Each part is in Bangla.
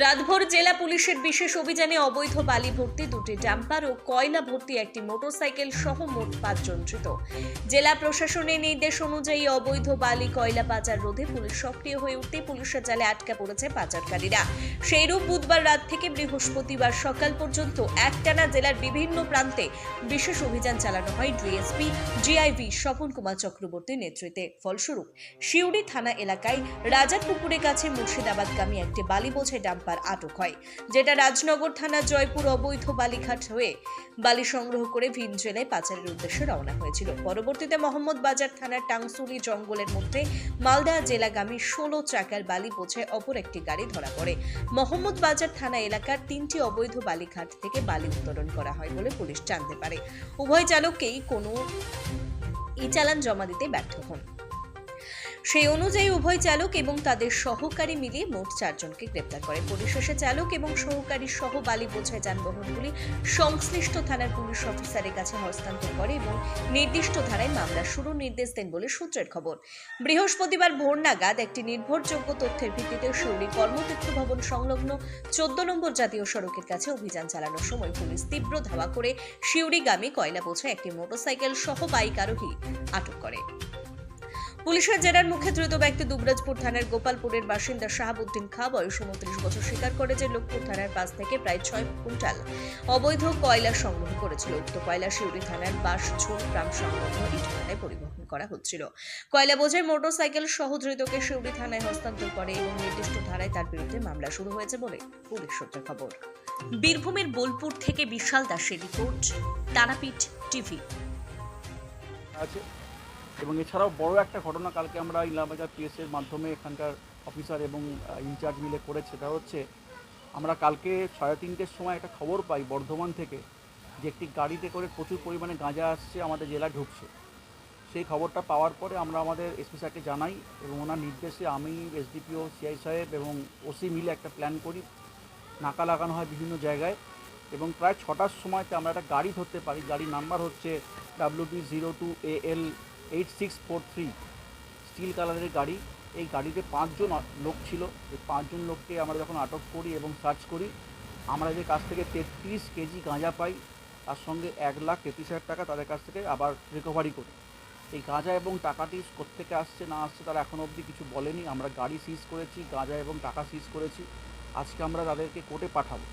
রাতভর জেলা পুলিশের বিশেষ অভিযানে অবৈধ বালি ভর্তি দুটি ডাম্পার ও কয়লা ভর্তি একটি মোটরসাইকেল সহ মোট 5 জন ধৃত। জেলা প্রশাসনের নির্দেশ অনুযায়ী অবৈধ বালি কয়লা পাচার রোধে পুলিশ সক্রিয় হয়ে উঠতে পুলিশের জালে আটকা পড়েছে পাচারকারীরা। সেইরূপ বুধবার রাত থেকে বৃহস্পতিবার সকাল পর্যন্ত একটানা জেলার বিভিন্ন প্রান্তে বিশেষ অভিযান চালানো হয় ডিএসপি জিআইভি স্বপন কুমার চক্রবর্তীর নেতৃত্বে। ফলস্বরূপ শিউড়ি থানা এলাকায় রাজারপুকুরের কাছে মুর্শিদাবাদগামী একটি বালি বোঝাই ডাম্পার আটক হয়, যেটা রাজনগর থানা জয়পুর অবৈধ বালিঘাট হয়ে বালি সংগ্রহ করে ভিন জেলায় পাচারের উদ্দেশ্যে রওনা হয়েছিল। পরবর্তীতে মোহাম্মদ বাজার থানার টাংসুলি জঙ্গলের মধ্যে মালদা জেলাগামী 16 চাকার বালি বোঝাই অপর একটি গাড়ি ধরা পড়ে। মোহাম্মদ বাজার থানা এলাকার 3টি অবৈধ বালিঘাট থেকে বালি উত্তোলন করা হয় বলে পুলিশ জানতে পারে। উভয় চালককেই কোনো চালান জমা দিতে ব্যর্থ হন। সেই অনুযায়ী উভয় চালক এবং তাদের সহকারী মিলিয়ে মোট 4 জনকে গ্রেপ্তার করে। পরিশেষে চালক এবং সহকারী সহ বালি বোঝাই যানবাহনগুলি সংশ্লিষ্ট থানার পুলিশ অফিসারের কাছে হস্তান্তর করে এবং নির্দিষ্ট ধারায় মামলা শুরুর নির্দেশ দেন বলে সূত্রের খবর। বৃহস্পতিবার ভোর নাগাদ একটি নির্ভরযোগ্য তথ্যের ভিত্তিতে শিউড়ি কর্মতীর্থ ভবন সংলগ্ন 14 নম্বর জাতীয় সড়কের কাছে অভিযান চালানোর সময় পুলিশ তীব্র ধাওয়া করে শিউড়িগামী কয়লা বোঝাই একটি মোটরসাইকেল সহ বাইক আরোহী আটক করে। পুলিশের জেরার মুখে ধৃত ব্যক্তি দুবরাজপুর থানার গোপালপুরের বাসিন্দা শাহাবুদ্দিন খাঁ, বয়স 29 বছর, স্বীকার করে যে লোকপুর থানার পাশ থেকে প্রায় 6 কুইন্টাল অবৈধ কয়লা সংগ্রহ করেছিল। উক্ত কয়লা শিউড়ি থানার বাঁশঝোল গ্রাম সংলগ্ন ইটভাটায় পরিবহন করা হচ্ছিল। কয়লা বোঝাই মোটরসাইকেল সহ ধৃতকে শিউড়ি থানায় হস্তান্তর করে এবং নির্দিষ্ট ধারায় তার বিরুদ্ধে মামলা শুরু হয়েছে বলে পুলিশ সূত্রের খবর। বীরভূমের বোলপুর থেকে বিশাল দাসের রিপোর্ট, তারাপীঠ টিভি। এবং এছাড়াও বড় একটা ঘটনা কালকে আমরা ইলাহাবাদ পিএসের মাধ্যমে এখানকার অফিসার এবং ইনচার্জ মিলে করেছে। সেটা হচ্ছে আমরা কালকে 3:30-টের সময় একটা খবর পাই বর্ধমান থেকে যে একটি গাড়িতে করে প্রচুর পরিমাণে গাঁজা আসছে, আমাদের জেলায় ঢুকছে। সেই খবরটা পাওয়ার পরে আমরা আমাদের এসপি স্যারকে জানাই এবং ওনার নির্দেশে আমি, এসডিপিও, সিআই সাহেব এবং ওসি মিলে একটা প্ল্যান করি। নাকা লাগানো হয় বিভিন্ন জায়গায় এবং প্রায় 6টার সময়তে আমরা একটা গাড়ি ধরতে পারি। গাড়ির নাম্বার হচ্ছে WB02AL 8643, স্টিল কালারের গাড়ি। এই গাড়িতে 5 জন লোক ছিল। এই 5 জন লোককে আমরা যখন আটক করি এবং সার্চ করি, আমরা যে কাছ থেকে 33 কেজি গাঁজা পাই, তার সঙ্গে 1,33,000 টাকা তাদের কাছ থেকে আবার রিকভারি করি। এই গাঁজা এবং টাকাটি কোত্থেকে আসছে না আসছে তারা এখনও অবধি কিছু বলেনি। আমরা গাড়ি সিজ করেছি, গাঁজা এবং টাকা সিজ করেছি। আজকে আমরা তাদেরকে কোর্টে পাঠাবো।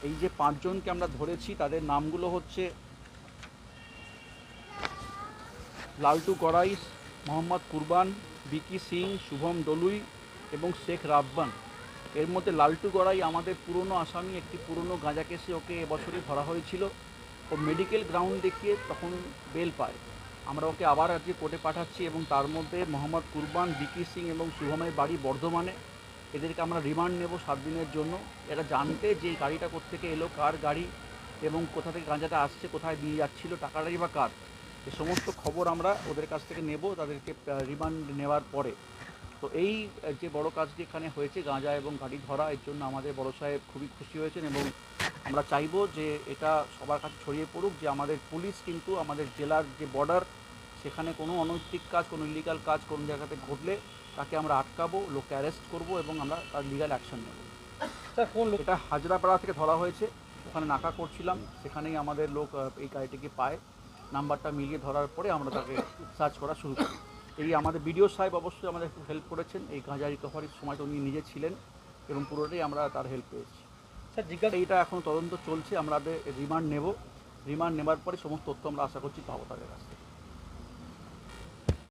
এই যে 5 জনকে আমরা ধরেছি তাদের নামগুলো হচ্ছে লালটু গড়াইশ, মোহাম্মদ কুরবান, বিকি সিং, শুভম ডলুই এবং শেখ রাব্বান। এর মধ্যে লালটু গড়াই আমাদের পুরনো আসামি, একটি পুরনো গাঁজা কেসে ওকে এবছরই ধরা হয়েছিল। ও মেডিকেল গ্রাউন্ড দেখিয়ে তখন বেল পায়। আমরা ওকে আবার আজকে কোর্টে পাঠাচ্ছি এবং তার মধ্যে মোহাম্মদ কুরবান, বিকি সিং এবং শুভমের বাড়ি বর্ধমানে। এদেরকে আমরা রিমান্ড নেব 7 দিনের জন্য। এটা জানতে যে গাড়িটা কোত্থেকে এলো, কার গাড়ি এবং কোথা থেকে গাঁজাটা আসছে, কোথায় দিয়ে যাচ্ছিল, টাকাটাই বা কার, এই সমস্ত খবর আমরা ওদের কাছ থেকে নেব তাদেরকে রিমান্ড নেওয়ার পরে। তো এই যে বড় কাজটি এখানে হয়েছে গাঁজা এবং গাড়ি ধরা, এর জন্য আমাদের বড় সাহেব খুবই খুশি হয়েছেন এবং আমরা চাইবো যে এটা সবার কাছে ছড়িয়ে পড়ুক যে আমাদের পুলিশ কিন্তু আমাদের জেলার যে বর্ডার, সেখানে কোনো অনৈতিক কাজ, কোনো ইলিগাল কাজ কোনো জায়গাতে ঘটলে তাকে আমরা আটকাবো, লোককে অ্যারেস্ট করব এবং আমরা তার লিগাল অ্যাকশন নেব। স্যার, কোন লোক? এটা হাজরাপাড়া থেকে ধরা হয়েছে। ওখানে নাকা করছিলাম, সেখানেই আমাদের লোক এই গাড়িটিকে পায়। নাম্বারটা মিলিয়ে ধরার পরে আমরা তাকে সার্চ করা শুরু করি। এই আমাদের বিডিও সাহেব অবশ্যই আমাদের খুব হেল্প করেছেন। এই গাঁজা রিকভারির সময় তো উনি নিজে ছিলেন এবং পুরোটাই আমরা তার হেল্প পেয়েছি। স্যার, জিজ্ঞাসা এইটা এখন তদন্ত চলছে, আমরা রিমান্ড নেব। রিমান্ড নেবার পরে সমস্ত তথ্য আমরা আশা করছি পাবো তাদের কাছ থেকে।